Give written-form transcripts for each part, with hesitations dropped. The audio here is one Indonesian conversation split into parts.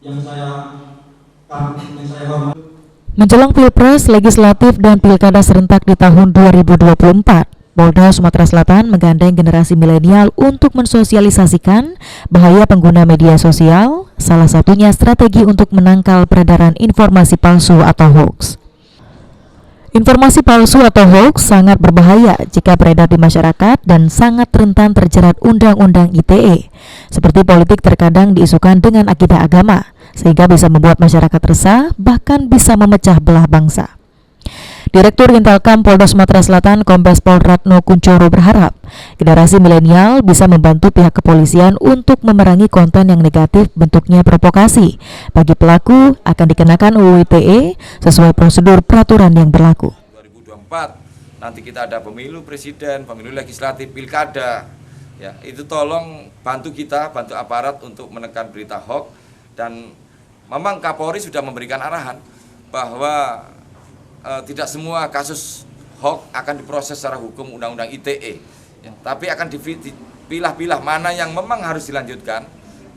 yang saya hormati. Menjelang Pilpres, Legislatif, dan Pilkada serentak di tahun 2024, Polda Sumatera Selatan menggandeng generasi milenial untuk mensosialisasikan bahaya pengguna media sosial, salah satunya strategi untuk menangkal peredaran informasi palsu atau hoax. Informasi palsu atau hoax sangat berbahaya jika beredar di masyarakat dan sangat rentan terjerat Undang-Undang ITE. Seperti politik terkadang diisukan dengan akidah agama, sehingga bisa membuat masyarakat resah, bahkan bisa memecah belah bangsa. Direktur Intelkam Polda Sumatera Selatan Kombes Pol Ratno Kuncoro berharap generasi milenial bisa membantu pihak kepolisian untuk memerangi konten yang negatif bentuknya provokasi. Bagi pelaku akan dikenakan UU ITE sesuai prosedur peraturan yang berlaku. 2024 nanti kita ada pemilu presiden, pemilu legislatif, pilkada. Ya, itu tolong bantu kita, bantu aparat untuk menekan berita hoax, dan memang Kapolri sudah memberikan arahan bahwa tidak semua kasus hoax akan diproses secara hukum Undang-Undang ITE, ya, tapi akan dipilah-pilah mana yang memang harus dilanjutkan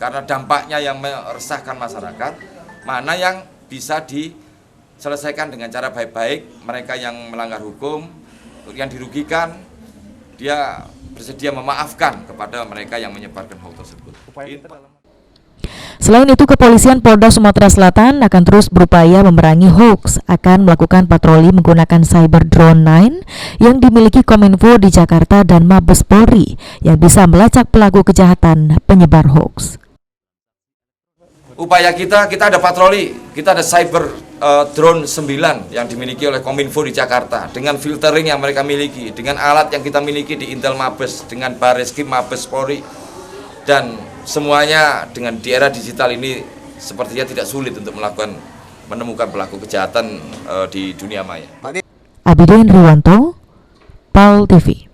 karena dampaknya yang meresahkan masyarakat, mana yang bisa diselesaikan dengan cara baik-baik. Mereka yang melanggar hukum, yang dirugikan, dia bersedia memaafkan kepada mereka yang menyebarkan hoax tersebut. Selain itu, Kepolisian Polda Sumatera Selatan akan terus berupaya memerangi hoax, akan melakukan patroli menggunakan Cyber Drone 9 yang dimiliki Kominfo di Jakarta dan Mabes Polri yang bisa melacak pelaku kejahatan penyebar hoax. Upaya kita ada patroli, kita ada Cyber Drone 9 yang dimiliki oleh Kominfo di Jakarta, dengan filtering yang mereka miliki, dengan alat yang kita miliki di Intel Mabes, dengan Bareskrim Mabes Polri, dan semuanya dengan di era digital ini sepertinya tidak sulit untuk menemukan pelaku kejahatan di dunia maya. Abidin Riwanto, PAL TV.